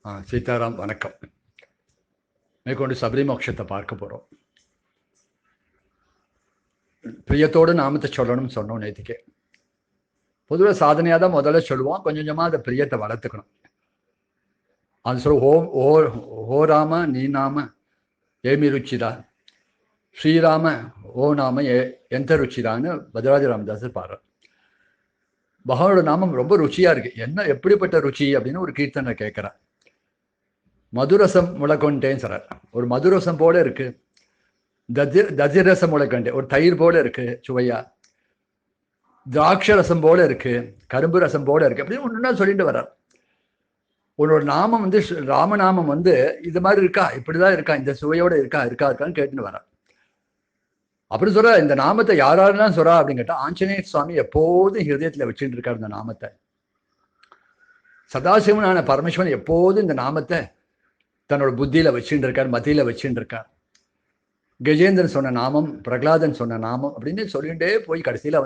சீதாராம் வணக்கம். மேற்கொண்டு சபரி மோட்சத்தை பார்க்க போகிறோம். பிரியத்தோடு நாமத்தை சொல்லணும்னு சொன்னோம் நேற்றுக்கே. பொதுவாக சாதனையாக தான் முதல்ல சொல்லுவோம். கொஞ்சம் கொஞ்சமாக அந்த பிரியத்தை வளர்த்துக்கணும். அது சொல்ல ஓ ராம நீ நாம ஏமி ருச்சிதா, ஸ்ரீராம ஓ நாம எந்த ருச்சிதான்னு பத்ராஜ ராமதாசர் பாடுறார். பகவானோட நாமம் ரொம்ப ருச்சியா இருக்கு. என்ன எப்படிப்பட்ட ருச்சி அப்படின்னு ஒரு கீர்த்தனை கேட்கிறார். மதுரசம் முளைக்கொண்டேன்னு சொல்றார். ஒரு மதுரசம் போல இருக்கு. ததிரசம் முளைக்கொண்டே ஒரு தயிர் போல இருக்கு சுவையா. திராட்சை ரசம் போல இருக்கு, கரும்பு ரசம் போல இருக்கு அப்படின்னு ஒன்றுனா சொல்லிட்டு வர்றார். உன்னோட நாமம் ராமநாமம் இது மாதிரி இருக்கா, இப்படிதான் இருக்கா, இந்த சுவையோட இருக்கான்னு கேட்டுன்னு வர்றார். அப்படி சொல்ற இந்த நாமத்தை யாரெல்லாம் சொல்றா அப்படின்னு கேட்டா, ஆஞ்சநேய சுவாமி எப்போதும் ஹிருதயத்துல வச்சுட்டு இருக்காரு. இந்த நாமத்தை சதாசிவனான பரமேஸ்வரன் எப்போதும் இந்த நாமத்தை தன்னோட புத்தியில வச்சுட்டு இருக்கார், மத்தியில வச்சுட்டு இருக்கார். கஜேந்திரன் சொன்ன நாமம், பிரகலாதன் சொன்ன நாமம் அப்படின்னு சொல்லிகிட்டே போய் கடைசியில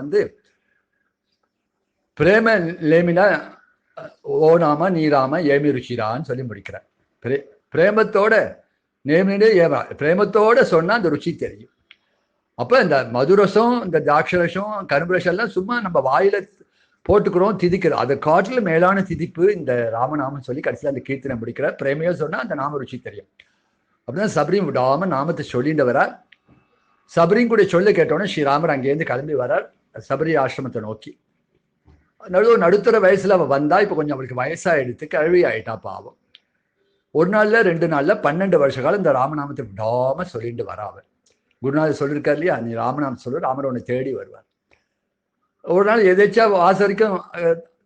பிரேம லேமினா ஓ நாம நீ ராம ஏமி ருச்சிரான்னு சொல்லி முடிக்கிறார். பிரேமத்தோட நேமினே ஏமா, பிரேமத்தோட சொன்னா அந்த ருச்சி தெரியும். அப்ப இந்த மதுரசம், இந்த திராட்சரசம், கரும்பு ரசம் எல்லாம் சும்மா நம்ம வாயில போட்டுக்கிறோம், திதிக்கிறோம். அதை காட்டில் மேலான திதிப்பு இந்த ராமநாமம் சொல்லி கடைசியில் அந்த கீர்த்தனை முடிக்கிறார். பிரேமையோ சொன்னா அந்த நாம ருச்சி தெரியும். அப்படின்னா சபரியும் விடாம நாமத்தை சொல்லிட்டு வரார். சபரியும் கூட சொல்ல கேட்டோன்னே ஸ்ரீராமர் அங்கேருந்து கிளம்பி வரார் சபரி ஆசிரமத்தை நோக்கி. நடுத்தர வயசுல அவ வந்தா, இப்ப கொஞ்சம் அவளுக்கு வயசாயிடுத்து, கழுவி ஆயிட்டா பாவம். ஒரு நாள்ல 2 நாள்ல 12 வருஷ காலம் இந்த ராமநாமத்தை விடாம சொல்லிட்டு வராவ. குருநாதர் சொல்லியிருக்காரு இல்லையா, நீ ராமநாமம் சொல்லு, ராமர் உன்னை தேடி வருவார். ஒரு நாள் எதாச்சா வாச வரைக்கும்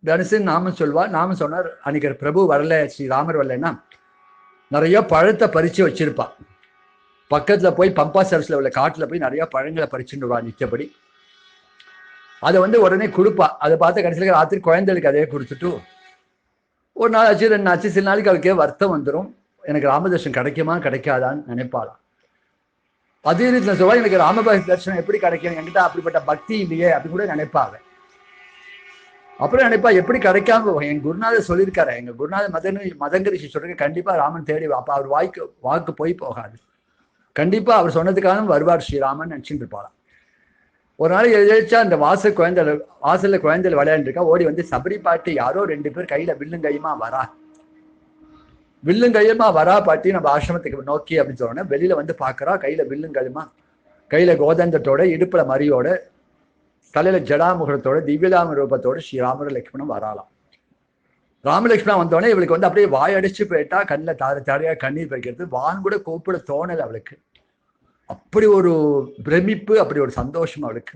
தனுசன் நாமம் சொல்வா. நாமம் சொன்னார். அன்னைக்கு பிரபு வரல, ஸ்ரீராமர் வரலன்னா நிறைய பழத்தை பறிச்சு வச்சிருப்பா. பக்கத்துல போய் பம்பா சரஸ்ல உள்ள காட்டுல போய் நிறைய பழங்களை பறிச்சுட்டு வருவா நிச்சயப்படி. அதை உடனே கொடுப்பா. அதை பார்த்து கடைசியில் ராத்திரி குழந்தைகளுக்கு அதே கொடுத்துட்டு ஒரு நாள் ஆச்சு, 2 ஆச்சு, சில நாளைக்கு அவளுக்கே வருத்தம் வந்துடும். எனக்கு ராமதர்ஷன் கிடைக்குமா கிடைக்காதான்னு நினைப்பாளாம். அதே ரீதியில் சொல்வா, எனக்கு ராமபாய் தர்ஷனம் எப்படி கிடைக்கும், என்கிட்ட அப்படிப்பட்ட பக்தி இல்லையே அப்படின்னு கூட நினைப்பாங்க. அப்புறம் நினைப்பா, எப்படி கிடைக்காம, என் குருநாதர் சொல்லியிருக்காரு, எங்க குருநாதர் மதங்கரிஷி சொல்றேன், கண்டிப்பா ராமன் தேடி அப்ப அவர் வாக்கு போய் போகாது, கண்டிப்பா அவர் சொன்னதுக்காக வருவார் ஸ்ரீராமன் நினைச்சுட்டு இருப்பாராம். ஒரு நாள் எழுதிச்சா அந்த வாசல்ல குழந்தைகள் விளையாண்டுருக்கா. ஓடி சபரி பாட்டி யாரோ 2 பேர் கையில வில்லுங்கையுமா வரா பாட்டி நம்ம ஆசிரமத்துக்கு நோக்கி அப்படின்னு சொன்னோன்னா வெளியில பாக்குறா. கையில வில்லுங்கையுமா, கையில கோதண்டத்தோட, இடுப்புல மரியோட, தலையில ஜடாமுகத்தோட, திவ்யதாம ரூபத்தோட ஸ்ரீராமர் லட்சுமணம் வராலாம். ராமலட்சுமணன் வந்தோடனே இவளுக்கு அப்படியே வாயடிச்சு போயிட்டா. கண்ணில் தாரையா கண்ணீர் பறிக்கிறது. வான் கூட கூப்பிட தோணலை அவளுக்கு. அப்படி ஒரு பிரமிப்பு, அப்படி ஒரு சந்தோஷம் அவளுக்கு.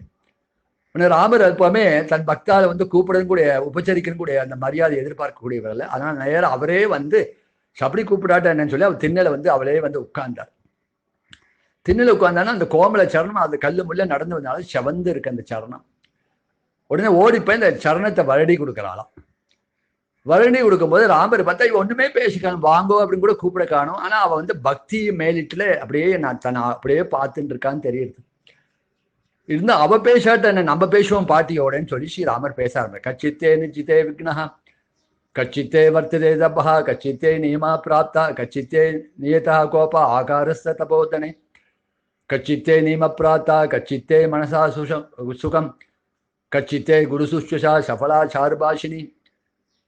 ராமர் எப்பவுமே தன் பக்தால கூப்பிடணும் கூட, உபச்சரிக்கணும் கூட அந்த மரியாதை எதிர்பார்க்கக்கூடியவர் இல்லை. அதனால நேரம் அவரே சபரி கூப்பிடாட்ட என்னன்னு சொல்லி அவர் திண்ணல அவளே உட்கார்ந்தார். திண்ணில உட்கார்ந்தானா அந்த கோமல சரணம் அந்த கல்லு முள்ள நடந்து வந்தாலும் செவந்து இருக்கு அந்த சரணம். உடனே ஓடிப்போய் இந்த சரணத்தை வருடி கொடுக்கறாளாம். வருடி கொடுக்கும்போது ராமர் பார்த்தா இவ ஒண்ணுமே பேசிக்காணும், வாங்கோ அப்படின்னு கூட கூப்பிட காணும். ஆனா அவ பக்தி மேலிட்டுல அப்படியே நான் தன்னை அப்படியே பார்த்துட்டு இருக்கான்னு தெரியுது. இருந்தா அவ பேசாட்ட என்ன, நம்ம பேசுவோம் பாட்டியோடன்னு சொல்லி ஸ்ரீராமர் பேச ஆரம்பிச்சு. கச்சித்தே நிச்சித்தே விக்னஹா, கச்சித்தே வர்த்ததே தபஹா, கச்சித்தே நியமா பிராப்தா, கச்சித்தே நியதா கோபா ஆகாரஸ்த தபோதனே, கச்சித்தே நியம பிராப்தா, கச்சித்தே மனசா சுகம், கச்சித்தே குரு சுஷ்வசா சஃபலா சார்பாஷினி,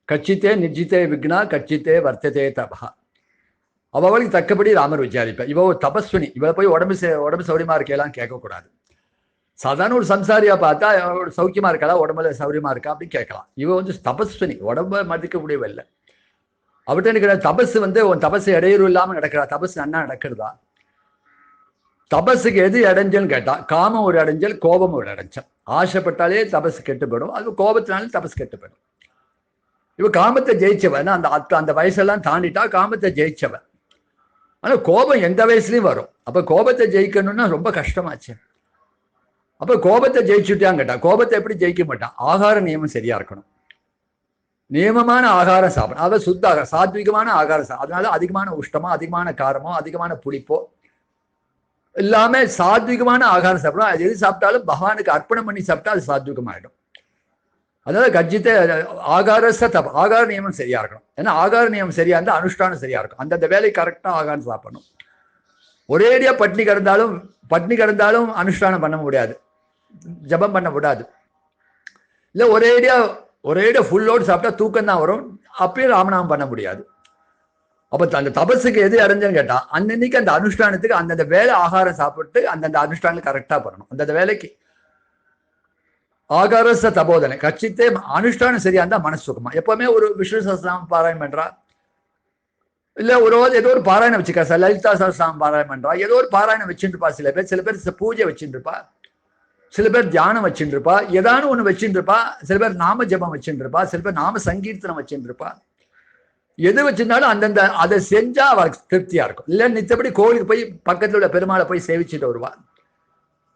கச்சித்தே நிஜித்தே விக்னா, கச்சித்தே வர்த்ததே தபஹா. அவளுக்கு தக்கபடி ராமர் விசாரிப்பா. இவ ஒரு தபஸ்வினி. இவளை போய் உடம்பு சௌரியமா இருக்கலாம் கேட்கக்கூடாது. சாதாரண ஒரு சம்சாரியா பார்த்தா சௌக்கியமா இருக்கா, உடம்புல சௌரியமா இருக்கா அப்படின்னு கேட்கலாம். இவ தபஸ்வினி, உடம்ப மதிக்கக்கூடியவ இல்லை. அவர்கிட்ட இருக்கிற தபஸ் உன் தபஸ் இடையூறு இல்லாம நடக்கிறா, தபஸ் நன்னா நடக்கிறதா. தபஸுக்கு எது இடைஞ்சல்னு கேட்டா, காமம் ஒரு இடைஞ்சல், கோபம் ஒரு இடைஞ்சல். ஆசைப்பட்டாலே தபஸ் கெட்டுப்படும், அது கோபத்தினாலே தபஸ் கெட்டுப்படும். இவ காமத்தை ஜெயிச்சவன். அந்த வயசெல்லாம் தாண்டிட்டா காமத்தை ஜெயிச்சவன். ஆனா கோபம் எந்த வயசுலயும் வரும். அப்ப கோபத்தை ஜெயிக்கணும்னா ரொம்ப கஷ்டமாச்சு. அப்ப கோபத்தை ஜெயிச்சுட்டான்னு கேட்டா, கோபத்தை எப்படி ஜெயிக்க மாட்டான், ஆகார நியமம் சரியா இருக்கணும். நியமமான ஆகாரம் சாப்பிடணும். அதாவது சுத்த சாத்விகமான ஆகாரம். அதனால அதிகமான உஷ்டமோ, அதிகமான காரமோ, அதிகமான புளிப்போ இல்லாம சாத்விகமான ஆகாரம் சாப்பிடணும். அது எது சாப்பிட்டாலும் பகவானுக்கு அர்ப்பணம் பண்ணி சாப்பிட்டா அது சாத்விகமாயிடும். அதனால கர்ஜித்தே ஆகாரஸ்த தப ஆகார நியமம் சரியா இருக்கணும். ஏன்னா ஆகார நியமம் சரியா இருந்தால் அனுஷ்டானம் சரியா இருக்கும். அந்தந்த வேலை கரெக்டாக ஆகாரம் சாப்பிடணும். ஒரேடியா பட்னி கிடந்தாலும் அனுஷ்டானம் பண்ண முடியாது, ஜபம் பண்ண விடாது. இல்லை ஒரேடியா ஃபுல்லோடு சாப்பிட்டா தூக்கம் தான் வரும், அப்பயும் ராமநாமம் பண்ண முடியாது. அப்போ அந்த தபஸுக்கு எது அடைஞ்சன்னு கேட்டால் அன்னன்னைக்கு அந்த அனுஷ்டானத்துக்கு அந்தந்த வேலை ஆகாரம் சாப்பிட்டு அந்தந்த அனுஷ்டானம் கரெக்டாக பண்ணணும். அந்தந்த வேலைக்கு ஆகாரச தபோதனை கட்சித்தே அனுஷ்டானம் சரியா இருந்தா மனசு சுகமா. எப்பவுமே ஒரு விஷ்ணு சஹஸ்ரநாமம் பாராயணம் பண்றா, இல்ல ஏதோ ஒரு பாராயணம் வச்சுக்கா, லலிதா சஹஸ்ரநாமம் பாராயணம் பண்றா, ஏதோ ஒரு பாராயணம் வச்சுருப்பா. சில பேர் பூஜை வச்சுருப்பா, சில பேர் தியானம் வச்சுருப்பா, ஏதானும் ஒண்ணு வச்சுருப்பா. சில பேர் நாம ஜபம் வச்சுருப்பா, சில பேர் நாம சங்கீர்த்தனம் வச்சுருப்பா. எது வச்சிருந்தாலும் அந்தந்த அதை செஞ்சா அவருக்கு திருப்தியா இருக்கும். இல்ல நித்தபடி கோவிலுக்கு போய் பக்கத்துல உள்ள பெருமாளை போய் சேவிச்சுட்டு வருவா.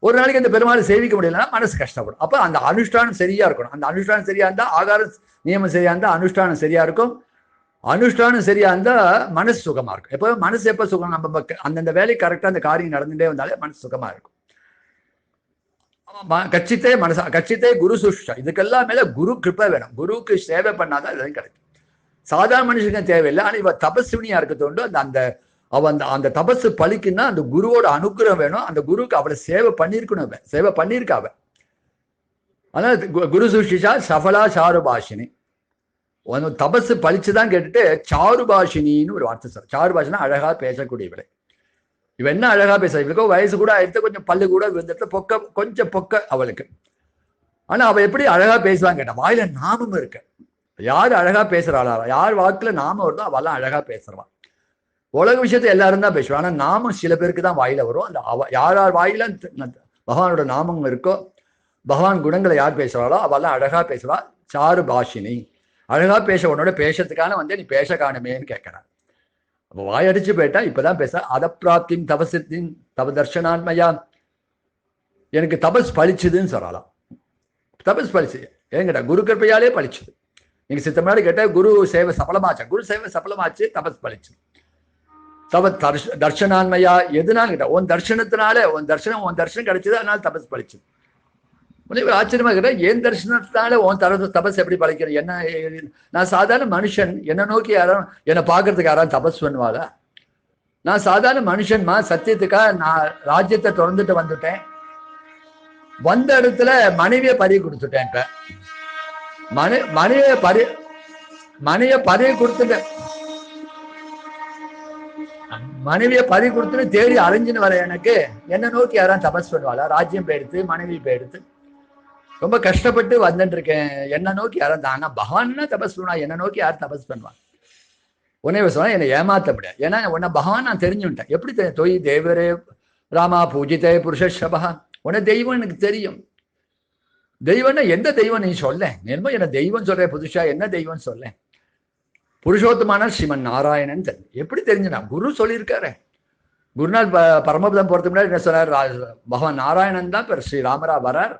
ஒரு நாளைக்கு அந்த பெருமாளை சேவிக்க முடியலன்னா மனசு கஷ்டப்படும். அப்ப அந்த அனுஷ்டானம் சரியா இருக்கணும். அந்த அனுஷ்டானம் சரியா இருந்தா ஆகார நியமம் சரியா இருந்தா அனுஷ்டானம் சரியா இருக்கும். அனுஷ்டானம் சரியா இருந்தா மனசு சுகமா இருக்கும். எப்போ மனசு எப்ப சுகம், நம்ம அந்தந்த வேலை கரெக்டா அந்த காரியம் நடந்துட்டே வந்தாலே மனசு சுகமா இருக்கும். கட்சித்தே குரு சுஷ்டா, இதுக்கெல்லாம் மேல குரு கிருப்பை வேணும். குருவுக்கு சேவை பண்ணாதான் இதெல்லாம் கிடைக்கும். சாதாரண மனுஷனுக்கு தேவையில்லை. ஆனா இவ தபஸ்வினியா இருக்கிறது அந்த அந்த தபசு பலிக்குன்னா அந்த குருவோட அனுகிரகம் வேணும். அந்த குருவுக்கு அவளை சேவை பண்ணிருக்கணும், சேவை பண்ணிருக்கா அவ. அதனால குரு சுஷ்டிஷா சஃபலா சாருபாஷினி. தபசு பழிச்சுதான் கேட்டுட்டு சாருபாஷினின்னு ஒரு வார்த்தை சார். சாருபாஷினா அழகா பேசக்கூடியவளை. இவ என்ன அழகா பேச, இவளுக்கோ வயசு கூட ஆயிடுத்து, கொஞ்சம் பல்லு கூட விழுந்துட்டு கொஞ்சம் பொக்க அவளுக்கு. ஆனா அவ எப்படி அழகா பேசுவான்னு கேட்டா, வாயில நாமம் இருக்கு. யார் அழகா பேசுறாளா, யார் வாக்குல நாமம் வருதோ அவெல்லாம் அழகா பேசுறவா. உலக விஷயத்தை எல்லாரும் தான் பேசுவாங்க. ஆனா நாமம் சில பேருக்கு தான் வாயில வரும். அந்த யார் வாயில பகவானோட நாமம் இருக்கோ, பகவான் குணங்களை யார் பேசுறாளோ அவெல்லாம் அழகா பேசுவா. சாரு பாஷினி, அழகா பேச, உன்னோட பேசத்துக்கான நீ பேச காணுமேன்னு கேட்கிறான். அப்போ வாயடிச்சு போயிட்டா இப்பதான் பேச. அதப்பிராப்தின் தபசித்தின் தப தர்ஷனான்மையா, எனக்கு தபஸ் பழிச்சுதுன்னு சொல்லலாம். தபஸ் பழிச்சு ஏங்கிட்ட குரு கிருப்பையாலே பழிச்சுது. நீங்க சித்தமாடி கேட்ட குரு சேவை சபலமாச்சா, குரு சேவை சபலமாச்சு, தபஸ் பழிச்சு. தப தர்ஷனான்மையா எதுனாலும் கேட்டா உன் தர்ஷனத்தினால உன் தர்ஷனம் கிடைச்சது, அதனால தபஸ் பழிச்சு. ஆச்சரியமா கேட்டா என் தரிசனத்தினால உன் தபஸ் எப்படி பழிக்கிறேன்? என்ன, நான் சாதாரண மனுஷன், என்னை நோக்கி யாரும் என்னை பார்க்கறதுக்கு யாராவது தபஸ் பண்ணுவாளா? நான் சாதாரண மனுஷன்மா, சத்தியத்துக்காக நான் ராஜ்யத்தை திறந்துட்டு வந்துட்டேன். வந்த இடத்துல மனைவியை பறி கொடுத்துட்டேன். இப்ப மனைவிய பறி கொடுத்துட்டேன். மனைவியை பறி கொடுத்துன்னு தேடி அலைஞ்சுன்னு வர எனக்கு என்ன நோக்கி யாரும் தபஸ் பண்ணுவாளா? ராஜ்யம் போயிடுத்து, மனைவி போயிடுத்து, ரொம்ப கஷ்டப்பட்டு வந்துட்டு இருக்கேன், என்ன நோக்கி யாரும் தான். ஆனா பகவான் தபஸ் பண்ணுவா, என்ன நோக்கி யாரும் தபஸ் பண்ணுவான்? உன்னை சொன்னா என்னை ஏமாத்த முடியாது. ஏன்னா உன்னை பகவான் நான் தெரிஞ்சுட்டேன். எப்படி தெரியும்? தொய் தேவரே ராமா பூஜிதே புருஷபா, உன்னை தெய்வம் எனக்கு தெரியும். தெய்வம்னா எந்த தெய்வம் நீ சொல்ல? நேர்மோ என்ன தெய்வம் சொல்ற, புதுசா என்ன தெய்வம் சொல்ல? புருஷோத்தமான ஸ்ரீமன் நாராயணன் தெரியும். எப்படி தெரிஞ்சுனா? குரு சொல்லியிருக்காரு. குருநாள் பரமபதம் போறதுக்கு முன்னாடி என்ன சொன்னார்? பகவான் நாராயணன் தான் இப்ப ஸ்ரீராமரா வரார்,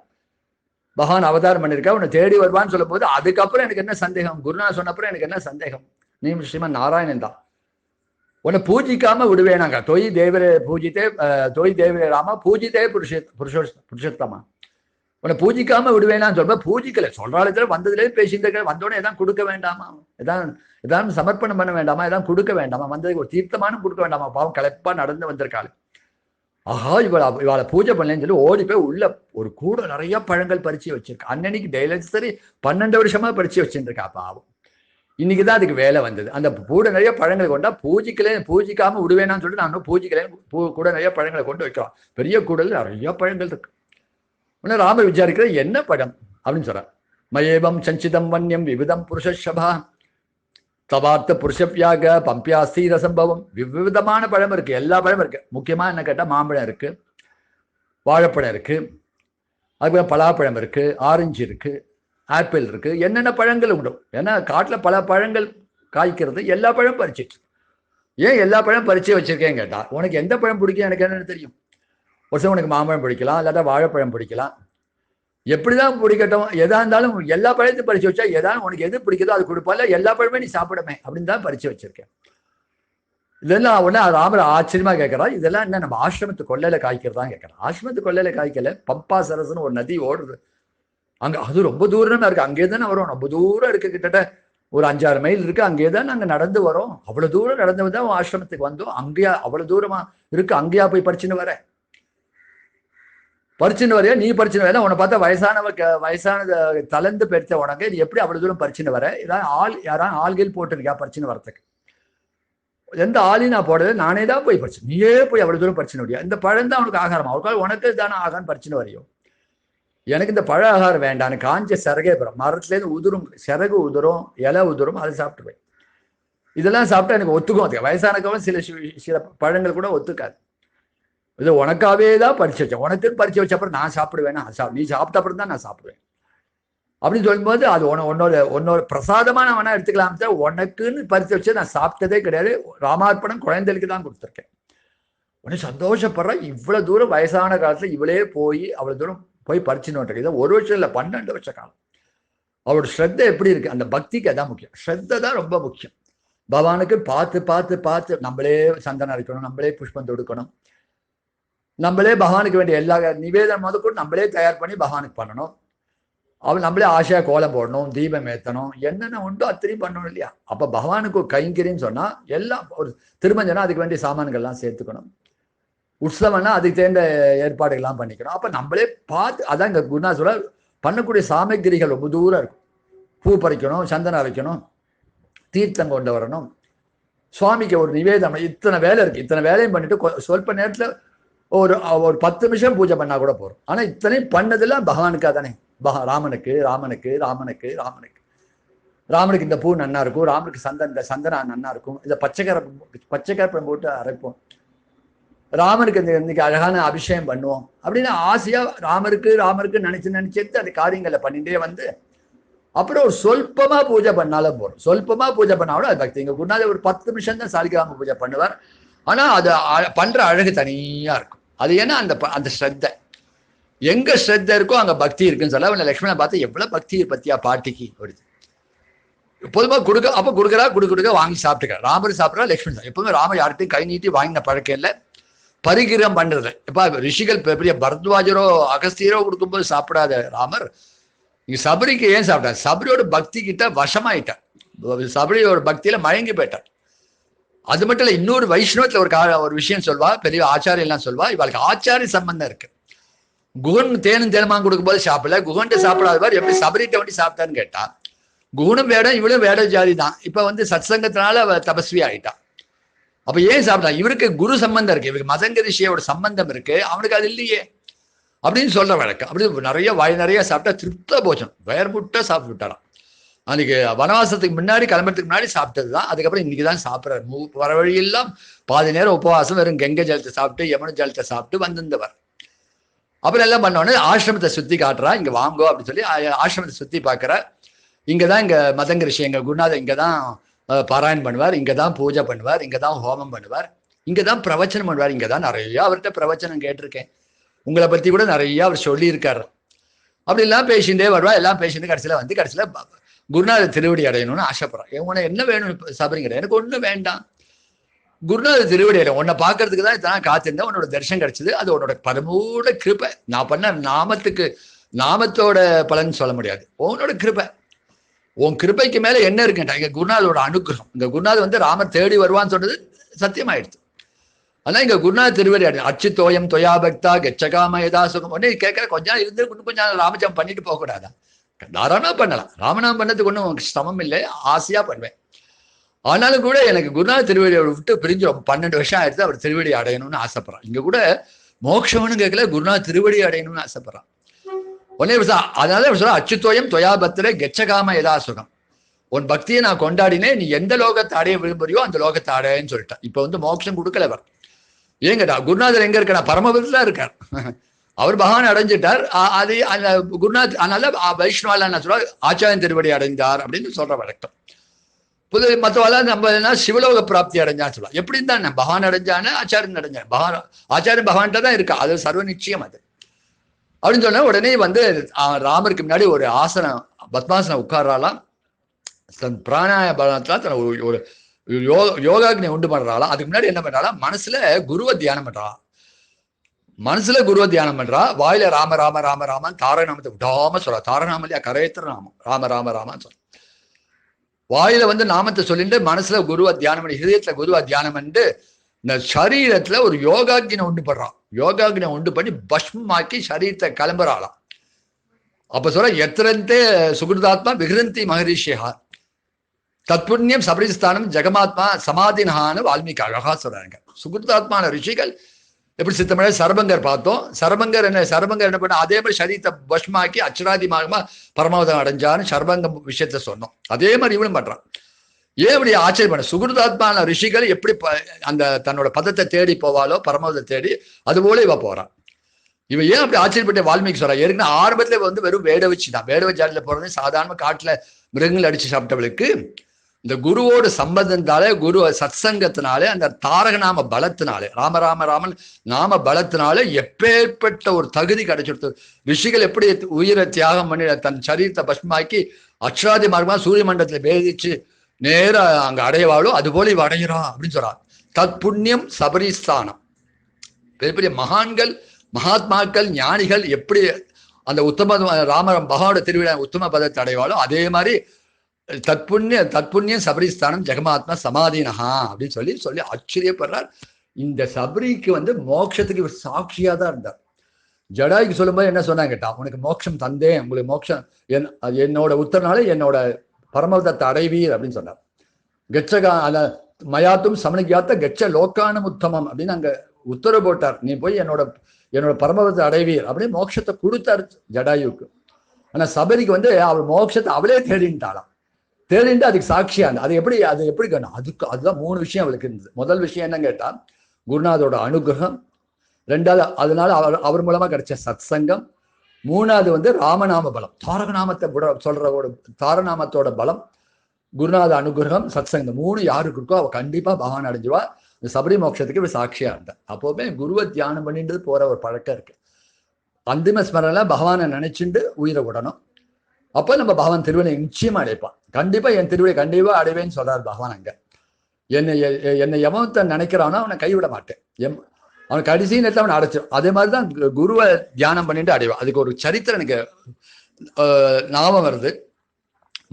பகவான் அவதாரம் பண்ணிருக்கா, உன்னை தேடி வருவான்னு சொல்லும் போது அதுக்கப்புறம் எனக்கு என்ன சந்தேகம்? குருநாள் சொன்னப்புறம் எனக்கு என்ன சந்தேகம்? நீ ஸ்ரீமன் நாராயணன் தான், உன்னை பூஜிக்காம விடுவேனாங்க. தொய் தேவரே பூஜித்தே, தொய் தேவரே ராமா பூஜித்தே புருஷோத்தமா, உன்னை பூஜிக்காம விடுவேனான்னு சொல்ற. பூஜிக்கல சொல்றாள், வந்ததுலேயே பேசிட்டு இருக்க, வந்தோடனே எதாவது கொடுக்க வேண்டாமா? எதாவது சமர்ப்பணம் பண்ண வேண்டாமா? எதாவது கொடுக்க வேண்டாமா? வந்ததுக்கு ஒரு தீர்த்தமானும் கொடுக்க வேண்டாமா? பாவம் களைப்பா நடந்து வந்திருக்காள். ஆஹா, இவளை பூஜை பண்ணலன்னு சொல்லி ஓடி போய் உள்ள ஒரு கூட நிறைய பழங்கள் பறிச்சு வச்சிருக்கா. அன்னைக்கு டெய்லி சரி 12 வருஷமா பறிச்சு வச்சுருக்கா பாவம். இன்னைக்குதான் அதுக்கு வேலை வந்தது. அந்த கூட நிறைய பழங்களை கொண்டா பூஜிக்காம விடுவேனான்னு சொல்லிட்டு நான் பூஜிக்கலேன். கூட நிறைய பழங்களை கொண்டு வைக்கிறோம். பெரிய கூடல் நிறைய பழங்கள் இருக்கு. உடனே ராமர் விசாரிக்கிற என்ன பழம் அப்படின்னு சொல்றார். மயேவம் சஞ்சிதம் வன்யம் விவிதம் புருஷபா தபார்த்த புருஷப்யாக பம்பியாஸ்தி ரசம்பவம். விவிதமான பழம் இருக்கு, எல்லா பழமும் இருக்கு. முக்கியமா என்ன கேட்டா மாம்பழம் இருக்கு, வாழைப்பழம் இருக்கு, அதுக்கப்புறம் பலாப்பழம் இருக்கு, ஆரஞ்சு இருக்கு, ஆப்பிள் இருக்கு, என்னென்ன பழங்கள் உண்டு. ஏன்னா காட்டுல பல பழங்கள் காய்க்கிறது. எல்லா பழம் பறிச்சிட்டு. ஏன் எல்லா பழம் பறிச்சு வச்சிருக்கேன்னு கேட்டா, உனக்கு எந்த பழம் பிடிக்கும் எனக்கு என்னன்னு தெரியும். ஒரு சில உனக்கு மாம்பழம் பிடிக்கலாம், இல்லாட்டா வாழைப்பழம் பிடிக்கலாம், எப்படிதான் பிடிக்கட்டும். எதா இருந்தாலும் எல்லா பழத்தையும் பறிச்சு வச்சா எதாவது உனக்கு எது பிடிக்குதோ அது கொடுப்பால, எல்லா பழமே நீ சாப்பிடுமே அப்படின்னு தான் பறிச்சு வச்சிருக்கேன். இதெல்லாம் உடனே ராமர் ஆச்சரியமா கேட்கறா, இதெல்லாம் என்ன நம்ம ஆசிரமத்து கொள்ளையில காய்க்கிறதா கேட்கறான். ஆசிரமத்து கொள்ளையில காய்க்கல, பம்பா சரஸ்னு ஒரு நதி ஓடுறது, அங்க அது ரொம்ப தூரமா இருக்கு, அங்கே தானே வரும், ரொம்ப தூரம் இருக்கு, கிட்டத்தட்ட ஒரு 5-6 மைல் இருக்கு, அங்கே தான் நாங்க நடந்து வரோம். அவ்வளவு தூரம் நடந்து தான் ஆசிரமத்துக்கு வந்தோம். அங்கேயா அவ்வளவு தூரமா இருக்கு, அங்கேயா போய் படிச்சுன்னு வர? பறிச்சுன்னு வரையா? நீ பறிச்சுன்னு வர? உன்னை பார்த்தா வயசானது தளர்ந்து பெருத்த உனக்கு நீ எப்படி அவ்வளவு தூரம் பறிச்சுன்னு வர? ஏதாவது யாராவது ஆள்கள் போட்டுருக்கியா பறிச்சுன்னு வரத்துக்கு? எந்த ஆளையும் நான் போடுறது, நானே தான் போய் பறிச்சு. நீயே போய் அவ்வளவு தூரம் பறிச்சுன்னு வரியா? இந்த பழம் தான் அவனுக்கு ஆகாரம், அவருக்காக உனக்கு தானே ஆகாரம் பறிச்சுன்னு வரையும். எனக்கு இந்த பழ ஆகாரம் வேண்டான்னு காஞ்ச சிறகே பெறும், மரத்துலேருந்து உதிரும், சிறகு உதிரும், இலை உதிரும், அதை சாப்பிட்டுருவேன். இதெல்லாம் சாப்பிட்டா எனக்கு ஒத்துக்கும். அது வயசானக்கவும் சில பழங்கள் கூட ஒத்துக்காது. இது உனக்காவே தான் பறிச்சு வச்சேன், உனக்குன்னு பறிச்சு வச்ச அப்புறம் நான் சாப்பிடுவேன்னா நீ சாப்பிட்ட அப்புறம் தான் நான் சாப்பிடுவேன் அப்படின்னு சொல்லும்போது அது உன்னோட பிரசாதமா நான் வேணா எடுத்துக்கலாம். உனக்குன்னு பறிச்சு வச்சு நான் சாப்பிட்டதே கிடையாது. ராமார்ப்பணம் குழந்தைகளுக்கு தான் கொடுத்துருக்கேன். உடனே சந்தோஷப்படுற, இவ்வளவு தூரம் வயசான காலத்துல இவளே போய் அவ்வளவு தூரம் போய் பறிச்சுன்னு இதை 1 வருஷம் இல்லை 12 வருஷ காலம். அவரோட ஸ்ரத்தை எப்படி இருக்கு? அந்த பக்திக்கு அதான் முக்கியம், ஸ்ரத்தை தான் ரொம்ப முக்கியம். பகவானுக்கு பார்த்து பார்த்து பார்த்து நம்மளே சந்தனம் அரைக்கணும், நம்மளே புஷ்பம் தொடுக்கணும், நம்மளே பகவானுக்கு வேண்டிய எல்லா நிவேதனம் முதற்கூட நம்மளே தயார் பண்ணி பகவானுக்கு பண்ணணும். அவன் நம்மளே ஆசையா கோலம் போடணும், தீபம் ஏற்றணும், என்னென்ன உண்டோ அத்தனையும் பண்ணணும் இல்லையா? அப்ப பகவானுக்கு ஒரு கைங்கரின்னு சொன்னா எல்லாம், ஒரு திருமஞ்சனா அதுக்கு வேண்டிய சாமான்கள்லாம் சேர்த்துக்கணும், உற்சவம்னா அதுக்கு தேர்ந்த ஏற்பாடுகள்லாம் பண்ணிக்கணும். அப்ப நம்மளே பார்த்து, அதான் இங்க குருநா சொல்ல பண்ணக்கூடிய சாமகிரிகள் ரொம்ப தூரம் இருக்கும். பூ பறிக்கணும், சந்தனம் அரைக்கணும், தீர்த்தம் கொண்டு வரணும், சுவாமிக்கு ஒரு நிவேதனம், இத்தனை வேலை இருக்கு. இத்தனை வேலையும் பண்ணிட்டு சொல்ப நேரத்துல ஒரு 10 நிமிஷம் பூஜை பண்ணா கூட போறோம். ஆனா இத்தனையும் பண்ணதெல்லாம் பகவானுக்கா தானே. ராமனுக்கு ராமனுக்கு ராமனுக்கு ராமனுக்கு ராமனுக்கு இந்த பூ நன்னா இருக்கும், ராமனுக்கு இந்த சந்தனம் நன்னா இருக்கும், இந்த பச்சைக்கரப்பம் போட்டு அரைப்போம், ராமனுக்கு இன்னைக்கு அழகான அபிஷேகம் பண்ணுவோம் அப்படின்னு ஆசையா ராமருக்கு நினைச்சு அந்த காரியங்களை பண்ணிட்டே வந்து அப்புறம் ஒரு சொல்பமா பூஜை பண்ணாலும் போறோம். சொல்பமா பூஜை பண்ணாலும் அது பக்தி. இங்க குருநாதர் ஒரு 10 நிமிஷம் தான் சாலிகிராம பூஜை பண்ணுவார். ஆனா அது பண்ற அழகு தனியா இருக்கும். அது ஏன்னா அந்த ஸ்ரத்தை, எங்க ஸ்ரத்த இருக்கோ அங்க பக்தி இருக்குன்னு சொல்ல. அவனை லக்ஷ்மணனை பார்த்து எவ்வளவு பக்தி பத்தியா பாட்டிக்கு வருது. பொதுவாக கொடுக்க வாங்கி சாப்பிட்டுக்க. ராமர் சாப்பிட்றா, லக்ஷ்மணன் எப்பவுமே ராமர் யார்கிட்டையும் கை நீட்டி வாங்கின பழக்கம் இல்லை, பரிகிரம் பண்றது. இப்ப ரிஷிகள் பெரிய பரத்வாஜரோ அகஸ்தியரோ கொடுக்கும்போது சாப்பிடாத ராமர் இங்க சபரிக்கு ஏன் சாப்பிட்டார்? சபரியோட பக்தி கிட்ட வசமாயிட்டார், சபரியோட பக்தியில மயங்கி போயிட்டார். அது மட்டும் இல்ல, இன்னொரு வைஷ்ணவத்துல ஒரு விஷயம் சொல்வா, பெரிய ஆச்சாரியம் எல்லாம் சொல்வா, இவளுக்கு ஆச்சாரிய சம்பந்தம் இருக்கு. குகன் தேனுமா கொடுக்கும் போது சாப்பிடல, குகன்ட்ட சாப்பிடாதவர் எப்படி சபரிட்ட வண்டி சாப்பிட்டான்னு கேட்டா, குகனும் வேடம் இவளும் வேட ஜாதி தான். இப்ப சத்சங்கத்தினால அவ தபஸ்வி ஆயிட்டா. அப்ப ஏன் சாப்பிட்டா? இவருக்கு குரு சம்பந்தம் இருக்கு, இவருக்கு மதங்க ரிஷியோட சம்பந்தம் இருக்கு, அவனுக்கு அது இல்லையே அப்படின்னு சொல்ற வழக்கம். அப்படி நிறைய வாய் நிறைய சாப்பிட்டா திருப்த போச்சணும், வயர்முட்டை சாப்பிட்டு விட்டாராம். அன்னைக்கு வனவாசத்துக்கு முன்னாடி கிளம்புறதுக்கு முன்னாடி சாப்பிட்டதுதான். அதுக்கப்புறம் இன்னைக்குதான் சாப்பிட்றாரு. வர வழியெல்லாம் பாதி நேரம் உபவாசம், வெறும் கங்கை ஜலத்தை சாப்பிட்டு யமுனை ஜலத்தை சாப்பிட்டு வந்திருந்தவர். அப்புறம் எல்லாம் பண்ணோடனே ஆசிரமத்தை சுத்தி காட்டுறா, இங்க வாங்கோ அப்படின்னு சொல்லி ஆசிரமத்தை சுத்தி பார்க்கற. இங்கதான் இங்க மதங்க ரிஷி, எங்க குருநாதர் இங்கதான் பாராயணம் பண்ணுவார், இங்கதான் பூஜை பண்ணுவார், இங்கதான் ஹோமம் பண்ணுவார், இங்கதான் பிரவச்சனம் பண்ணுவார், இங்கதான் நிறைய அவர்கிட்ட பிரவச்சனம் கேட்டிருக்கேன், உங்களை பத்தி கூட நிறைய அவர் சொல்லி இருக்காரு. அப்படி எல்லாம் பேசிட்டே வருவா. எல்லாம் பேசிட்டு கடைசியில குருநாதர் திருவடி அடையணும்னு ஆசைப்படுறான். உனக்கு என்ன வேணும் சபரிங்கிற? எனக்கு ஒண்ணும் வேண்டாம், குருநாதர் திருவடி அடையும், உன்னை பாக்குறதுக்கு தான் இதான் காத்திருந்தேன், உன்னோட தரிசனம் கிடைச்சது, அது உன்னோட பரமூட கிருபை. நான் பண்ண நாமத்தோட பலன் சொல்ல முடியாது, உன்னோட கிருபை. உன் கிருபைக்கு மேல என்ன இருக்குன்ட்டா இங்க குருநாதரோட அனுகிரகம். இங்க குருநாதர் ராமர் தேடி வருவான்னு சொன்னது சத்தியமாயிடுச்சு. ஆனா இங்க குருநாதர் திருவடி அடை அச்சு தோயம் தொயா பக்தா கெச்சகாம ஏதா சுகம். உடனே கேட்கற கொஞ்சம் இருந்து கொஞ்சம் ராமஜம் பண்ணிட்டு போக கூடாதா? தாராளமா பண்ணலாம், ராமநாமம் பண்ணதுக்கு ஒன்றும் சமம் இல்லை, ஆசையா பண்ணுவேன். ஆனாலும் கூட எனக்கு குருநாதர் திருவடியை விட்டு பிரிஞ்சு 12 வருஷம் ஆயிடுச்சு, அவர் திருவடி அடையணும்னு ஆசைப்படுறான். இங்க கூட மோட்சம்னு கேட்கல, குருநாதர் திருவடி அடையணும்னு ஆசைப்படுறான். உடனே அதனால சொல்ல அச்சுத்தோயம் தொயா பத்திர கெச்சகாம ஏதா சுகம். உன் பக்தியை நான் கொண்டாடினேன், நீ எந்த லோகத்தை அடைய விரும்புறியோ அந்த லோகத்தை அடையன்னு சொல்லிட்டான். இப்ப மோட்சம் கொடுக்கல அவர். ஏன் கேட்டா, குருநாதர் எங்க இருக்கார்? பரமபதத்துல இருக்கார். அவர் பகவான் அடைஞ்சிட்டார். அது குருநாத் அதனால வைஷ்ணவால என்ன சொல்ற, ஆச்சாரியன் திருவடி அடைந்தார் அப்படின்னு சொல்ற வழக்கம். புது மற்றவெல்லாம் நம்ம சிவலோக பிராப்தி அடைஞ்சான்னு சொல்லலாம். எப்படி தான் பகவான் அடைஞ்சானே ஆச்சாரியன் அடைஞ்சான். ஆச்சாரியன் பகவான்கிட்ட தான் இருக்கா, அது சர்வ நிச்சயம் அது அப்படின்னு சொன்ன உடனே ராமருக்கு முன்னாடி ஒரு ஆசனம் பத்மாசனம் உட்கார்றாலாம். தன் பிராணாய பலத்தால் தன் ஒரு யோகாக்னி உண்டு பண்றாளாம். அதுக்கு முன்னாடி என்ன பண்றாளா, மனசுல குருவை தியானம் பண்றாளாம். மனசுல குருவை தியானம் பண்றா, வாயில ராம ராம ராம ராமன் தாரநாமத்தை விடாம சொல்றா. தாரநாமம் இல்லையா, கரையேற்ற நாமம், ராம ராம ராமன் சொல்ற. வாயில வந்து நாமத்தை சொல்லிட்டு மனசுல குருவை தியானம் பண்ணி, ஹிருதயத்துல குருவை தியானம் பண்ணிட்டு இந்த சரீரத்துல ஒரு யோகாக்னை உண்டு பண்றான். யோகாக்னை உண்டு பண்ணி பஸ்மாக்கி சரீரத்தை கிளம்புறாளாம். அப்ப சொல்ற எத்திரந்தே சுகிருதாத்மா விகிருந்தி மகரிஷியா தத்புண்ணியம் சபரிஸ்தானம் ஜெகமாத்மா சமாதினஹான்னு வால்மீகி அழகா சொல்றாங்க. சுகிருதாத்மான ரிஷிகள் எப்படி சித்தமழை சரபங்கர் பார்த்தோம். சரபங்கர் என்ன பண்ண, அதே மாதிரி சரீரத்தை பஸ்மாக்கி அச்சராதிமாகமா பரமாவதம் அடைஞ்சான்னு சரபங்கம் விஷயத்த சொன்னோம். அதே மாதிரி இவனும் பண்றான். ஏன் இப்படி ஆச்சரியம் பண்ண, சுகிருதாத்மான ரிஷிகள் எப்படி அந்த தன்னோட பதத்தை தேடி போவாலோ பரமாவதத்தை தேடி, அது போல இவ போறான். இவன் ஏன் அப்படி ஆச்சரியப்பட்ட வால்மீகி சொல்றா, ஏற்கனவே ஆரம்பத்துல வந்து வெறும் வேட வச்சு தான், வேட வச்சு ஜாலியில போறது சாதாரண காட்டுல மிருகங்கள் அடிச்சு சாப்பிட்டவளுக்கு இந்த குருவோட சம்பந்தத்தாலே, குரு சத்சங்கத்தினாலே, அந்த தாரகநாம பலத்தினாலே, ராம ராம ராமன் நாம பலத்தினாலே எப்பேற்பட்ட ஒரு தகுதி கிடைச்சிடுத்து. ரிஷிகள் எப்படி உயிரை தியாகம் பண்ணி தன் சரீரத்தை பஸ்மாக்கி அச்சாதி மார்க்கமா சூரிய மண்டலத்துல பேதிச்சு நேர அங்க அடையவாளோ அது போல இவ அடைகிறா அப்படின்னு சொல்றா. தத் புண்ணியம் சபரிஸ்தானம். பெரிய பெரிய மகான்கள், மகாத்மாக்கள், ஞானிகள் எப்படி அந்த உத்தம ராமரம் பகவானோட திருவிழா உத்தம பதத்தை அடைவாளோ அதே மாதிரி தத்புண்ணியம் சபரிஸ்தானம் ஜெகமாத்மா சமாதினஹா அப்படின்னு சொல்லி சொல்லி ஆச்சரியப்படுறார். இந்த சபரிக்கு வந்து மோட்சத்துக்கு இவர் சாட்சியா தான் இருந்தார். ஜடாய்க்கு சொல்லும்போது என்ன சொன்னாங்க கேட்டா, உனக்கு மோட்சம் தந்தேன், உங்களுக்கு மோட்சம் என்னோட உத்தரனால என்னோட பரமதத்தை அடைவீர் அப்படின்னு சொன்னார். கெச்சகா மயாத்தும் சமணிக்காத்த கெச்ச லோக்கானும் உத்தமம் அப்படின்னு அங்க உத்தரவு போட்டார். நீ போய் என்னோட பரமதத்தை அடைவீர் அப்படின்னு மோட்சத்தை கொடுத்தாரு ஜடாயுக்கு. ஆனா சபரிக்கு வந்து அவர் மோட்சத்தை அவளே தேடின்ட்டாளாம். தேடிட்டு அதுக்கு சாட்சியா இருந்த. அது எப்படி அதுதான் 3 விஷயம் அவளுக்கு இருந்தது. முதல் விஷயம் என்ன கேட்டா, குருநாதோட அனுகிரகம். 2வது அதனால அவர் மூலமா கிடைச்ச சத்சங்கம். 3வது வந்து ராமநாம பலம், தாரகநாமத்தை சொல்றவோட தாரநாமத்தோட பலம், குருநாத அனுகிரகம், சத்சங்கம். 3 யாருக்கு இருக்கோ அவ கண்டிப்பா பகவான் அடைஞ்சுவா. இந்த சபரி மோட்சத்துக்கு இவர் சாட்சியா இருந்தா. அப்போவுமே குருவை தியானம் பண்ணிட்டு போற ஒரு பழக்கம் இருக்கு. அந்திம ஸ்மரணல பகவானை நினைச்சுட்டு உயிரை விடணும். அப்போ நம்ம பகவான் திருவிழை நிச்சயமா அடைப்பான். கண்டிப்பா என் திருவிழை கண்டிப்பா அடைவேன்னு சொல்றாரு பகவான். அங்க என்னை எவன் நினைக்கிறானோ அவனை கைவிட மாட்டேன், அவன் கடைசி நேரத்தில் அவனை அடைச்சிடும். அதே மாதிரிதான் குருவை தியானம் பண்ணிட்டு அடைவான். அதுக்கு ஒரு சரித்திரம் எனக்கு ஞாபகம் வருது.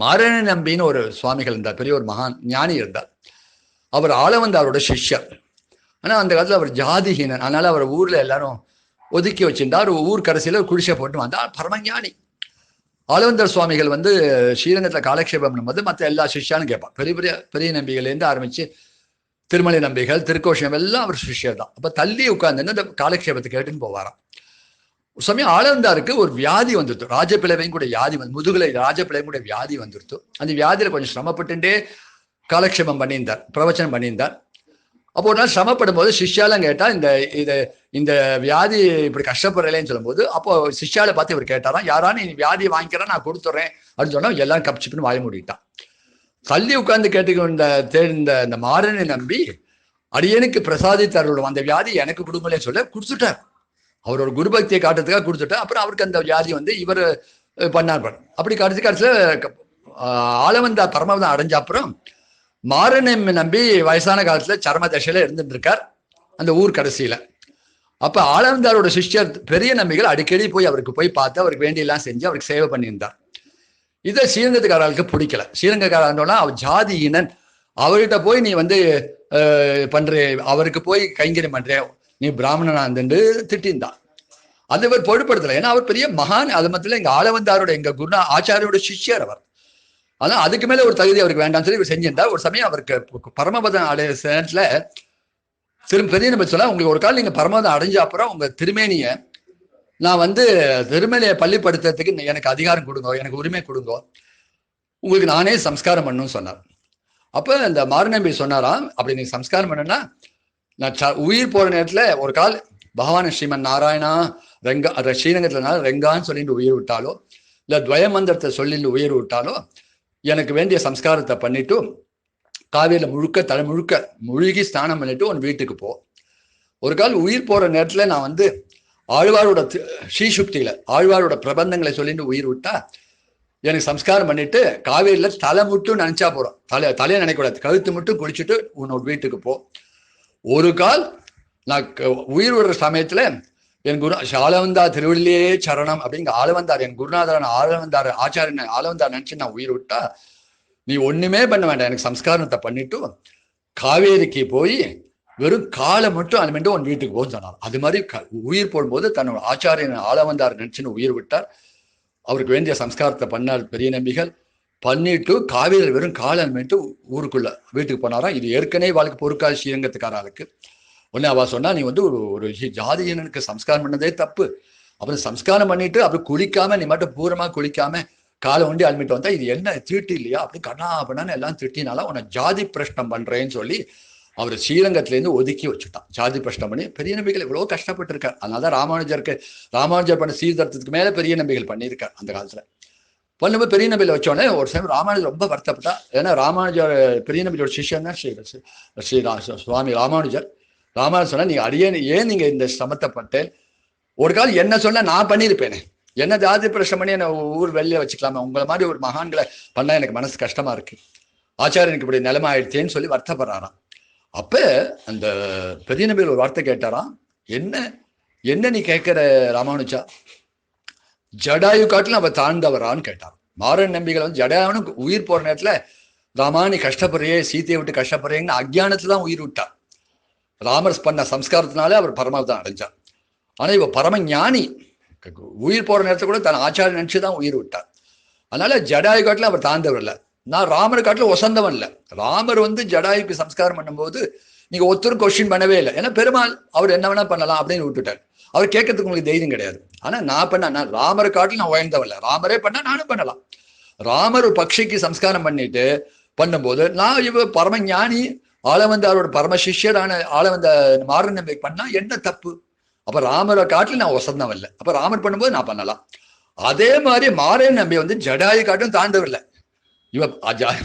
மாரண நம்பின்னு ஒரு சுவாமிகள் இருந்தார், பெரிய ஒரு மகான் ஞானி இருந்தார். அவர் ஆளவந்தாரோட சிஷ்யர். ஆனா அந்த காலத்துல அவர் ஜாதிஹீனன். அதனால அவர் ஊர்ல எல்லாரும் ஒதுக்கி வச்சிருந்தார். ஊர் கடைசியில குடிசை போட்டு வந்தார். பரமஞானி. ஆளவந்தர் சுவாமிகள் வந்து ஸ்ரீரங்கத்துல காலக்ஷேபம் பண்ணும்போது மற்ற எல்லா சிஷ்யாலும் கேட்பான். பெரிய பெரிய பெரிய நம்பிகையிலேருந்து ஆரம்பிச்சு திருமலை நம்பிகள், திருக்கோஷம் எல்லாம் அவர் சிஷ்யர் தான். அப்ப தள்ளி உட்கார்ந்து இந்த காலக்ஷேபத்தை கேட்டுன்னு போவாராம். சமயம் ஆளவந்தாருக்கு ஒரு வியாதி வந்துருத்து, ராஜப்பிளவையும் கூட வியாதி வந்து, முதுகுலை ராஜப்பிளவையும் கூட வியாதி வந்துருத்து. அந்த வியாதியில கொஞ்சம் சிரமப்பட்டுட்டே காலக்ஷேபம் பண்ணியிருந்தார், பிரவச்சனம் பண்ணியிருந்தார். அப்போ ஒரு நாள் சிரமப்படும் போது சிஷ்யாலாம் கேட்டா, இந்த வியாதி இப்படி கஷ்டப்படுறேன்னு சொல்லும்போது, அப்போ சிஷ்யால பார்த்து இவர் கேட்டாராம், யாரானு நீ வியாதியை வாங்கிக்கிறேன் நான் கொடுத்துட்றேன் அப்படின்னு சொன்னா எல்லாரும் கப்சிப்புன்னு வாய மூடிட்டான். தள்ளி உட்கார்ந்து கேட்டுக்கொண்ட இந்த மாறனை நம்பி அடியனுக்கு பிரசாதித்தாரோட அந்த வியாதி எனக்கு கொடுங்களேன்னு சொல்ல கொடுத்துட்டார். அவரோட குருபக்தியை காட்டுறதுக்காக கொடுத்துட்டார். அப்புறம் அவருக்கு அந்த வியாதி வந்து இவர் பண்ணார். அப்படி கடைசியில ஆளவந்தா பரமவதம் அடைஞ்ச அப்புறம் மாறனை நம்பி வயசான காலத்துல சர்ம தசையில இருந்துட்டு இருக்கார் அந்த ஊர் கடைசியில. அப்ப ஆளவந்தாரோட சிஷ்யர் பெரிய நம்பிகள் அடிக்கடி போய் அவருக்கு போய் பார்த்து அவருக்கு வேண்டியெல்லாம் செஞ்சு அவருக்கு சேவை பண்ணியிருந்தார். இதை ஸ்ரீரங்கத்துக்காரர்களுக்கு பிடிக்கல. ஸ்ரீரங்கக்காரன்னா அவர் ஜாதியினன், அவர்கிட்ட போய் நீ வந்து பண்றே, அவருக்கு போய் கைங்கரியம் பண்றே, நீ பிராமணனா இருந்துட்டு திட்டிருந்தான். அது இவர் பொருட்படுத்தலை. ஏன்னா அவர் பெரிய மகான். அது மத்தியில எங்க ஆளவந்தாரோட எங்க குருநா ஆச்சாரியோட சிஷ்யர் அவர். ஆனா அதுக்கு மேல ஒரு தகுதி அவருக்கு வேண்டாம்னு சொல்லி இவர் செஞ்சிருந்தார். ஒரு சமயம் அவருக்கு பரமபதம் அடைய நேரத்துல பெரிய நம்பி சொல்ல, உங்களுக்கு ஒரு கால் நீங்க பரமபதம் அடைஞ்ச அப்புறம் உங்க திருமேனிய நான் வந்து திருமேனியை பள்ளிப்படுத்துறதுக்கு எனக்கு அதிகாரம் கொடுங்க, எனக்கு உரிமை கொடுங்க, உங்களுக்கு நானே சம்ஸ்காரம் பண்ணணும்னு சொன்னார். அப்ப இந்த மாறுநம்பி சொன்னாராம், அப்படி நீங்க சம்ஸ்காரம் பண்ணுன்னா நான் உயிர் போற நேரத்துல ஒரு கால் பகவான் ஸ்ரீமன் நாராயணா ரெங்கா ஸ்ரீரங்கத்துல ரெங்கான்னு சொல்லிட்டு உயிர் விட்டாலோ, இல்ல துவயமந்திரத்தை சொல்லிட்டு உயிர் விட்டாலோ எனக்கு வேண்டிய சம்ஸ்காரத்தை பண்ணிட்டு காவிரியில தலை முழுக்க முழுகி ஸ்நானம் பண்ணிட்டு உன் வீட்டுக்கு போ. ஒரு கால் உயிர் போற நேரத்துல நான் வந்து ஆழ்வாரோட ஸ்ரீசுக்தியில ஆழ்வாரோட பிரபந்தங்களை சொல்லிட்டு உயிர் விட்டா எனக்கு சம்ஸ்காரம் பண்ணிட்டு காவேரியில தலை மட்டும் நினைச்சா போறோம், தலையை நினைக்கூடாது, கழுத்து மட்டும் குளிச்சுட்டு உன்னோட வீட்டுக்கு போ. ஒரு கால் நான் உயிர் விடுற சமயத்துல என் குரு ஆளவந்தார் திருவள்ளியே சரணம் அப்படிங்க ஆளவந்தார் என் குருநாதரான ஆளவந்தார் ஆச்சாரியன் ஆளவந்தார் நினைச்சு நான் உயிர் விட்டா நீ ஒண்ணுமே பண்ண வேண்டாம், எனக்கு சம்ஸ்காரத்தை பண்ணிட்டு காவேரிக்கு போய் வெறும் காலை மட்டும் அனுப்பிட்டு உன் வீட்டுக்கு போன்னு சொன்னார். அது மாதிரி உயிர் போடும்போது தன்னோட ஆச்சாரியன் ஆளவந்தார் நினைச்சுன்னு உயிர் விட்டார். அவருக்கு வேண்டிய சம்ஸ்காரத்தை பண்ணார் பெரிய நம்பிகள். பண்ணிட்டு காவேரியில் வெறும் காலை அனுப்பிட்டு ஊருக்குள்ள வீட்டுக்கு போனாராம். இது ஏற்கனவே வாழ்க்கை பொருட்கால ஸ்ரீரங்கத்துக்காரருக்கு. உடனே அவ சொன்னா, நீ வந்து ஒரு ஜாதியனுக்கு சம்ஸ்காரம் பண்ணதே தப்பு, அப்புறம் சம்ஸ்காரம் பண்ணிட்டு அப்புறம் குளிக்காம நீ மட்டும் பூரமா குளிக்காம காலை ஒண்டி அல்மிட்டு வந்தா இது என்ன திருட்டு இல்லையா அப்படி கண்ணா பண்ணான்னு எல்லாம் திட்டினால உன்னை ஜாதி பிரஷ்டம் பண்றேன்னு சொல்லி அவர் ஸ்ரீரங்கத்திலேருந்து ஒதுக்கி வச்சுட்டான். ஜாதி பிரஷ்டம் பண்ணி பெரிய நம்பிகள் எவ்வளோ கஷ்டப்பட்டு இருக்கார். அதனாலதான் ராமானுஜர் பண்ண சீர்திருத்தத்துக்கு மேல பெரிய நம்பிகள் பண்ணியிருக்கார். அந்த காலத்துல பண்ணும்போது பெரிய நம்பியில் வச்சோடனே ஒரு சமயம் ராமானுஜர் ரொம்ப வருத்தப்பட்டா. ஏன்னா ராமானுஜர் பெரிய நம்பியோட சிஷ்யன் தான் ஸ்ரீ சுவாமி ராமானுஜர் சொன்னா, நீங்க ஏன் நீங்க இந்த சமத்தப்பட்டேன், ஒரு காலம் என்ன சொன்ன நான் பண்ணியிருப்பேனே, என்ன ஜாதி பிரச்சனை பண்ணி என்ன ஊர் வெளியே வச்சுக்கலாமா, உங்களை மாதிரி ஒரு மகான்களை பண்ணா எனக்கு மனசு கஷ்டமா இருக்கு, ஆச்சாரியனுக்கு இப்படி நிலைமை ஆயிடுச்சேன்னு சொல்லி வருத்தப்படுறாராம். அப்ப அந்த பெரிய நம்பிகள் ஒரு வார்த்தை கேட்டாராம், என்ன நீ கேட்கிற ராமானுஜா, ஜடாயு காட்டிலும் அவ தாழ்ந்தவரான்னு கேட்டார். மாறன் நம்பிகள் வந்து ஜடாயுன்னு உயிர் போற நேரத்துல ராமா நீ கஷ்டப்படுறியே, சீத்தையை விட்டு கஷ்டப்படுறீங்கன்னு அஜ்ஞானத்துல தான் உயிர் விட்டார். ராமர் பண்ண சம்ஸ்காரத்தினாலே அவர் பரமாவதான் அடைஞ்சார். ஆனா இவ பரம ஞானி, உயிர் போற நேரத்தை கூட தன் ஆச்சாரம் நினைச்சுதான் உயிர் விட்டார். அதனால ஜடாயு காட்டில அவர் தாழ்ந்தவர் இல்லை, நான் ராமர் காட்டில ஒசந்தவன் இல்லை. ராமர் வந்து ஜடாயுக்கு சம்ஸ்காரம் பண்ணும்போது நீங்க ஒருத்தரும் கொஸ்டின் பண்ணவே இல்லை, ஏன்னா பெருமாள் அவர் என்ன வேணா பண்ணலாம் அப்படின்னு விட்டுட்டார். அவர் கேட்கறதுக்கு உங்களுக்கு தைரியம் கிடையாது. ஆனா நான் பண்ண ராமர் காட்டில் நான் உயர்ந்தவல்ல, ராமரே பண்ணா நானும் பண்ணலாம். ராமர் ஒரு பக்ஷிக்கு சம்ஸ்காரம் பண்ணிட்டு பண்ணும்போது நான் இவ பரம ஞானி ஆளவந்தாரோட பரம சிஷ்யரான ஆளவந்த மாறன் நம்பி பண்ணா என்ன தப்பு? அப்ப ராமரை காட்டில் நான் வசந்தவல்ல, அப்ப ராமர் பண்ணும்போது நான் பண்ணலாம். அதே மாதிரி மாறன் நம்பி வந்து ஜடாயு காட்டும் தாண்டவில்லை, இவ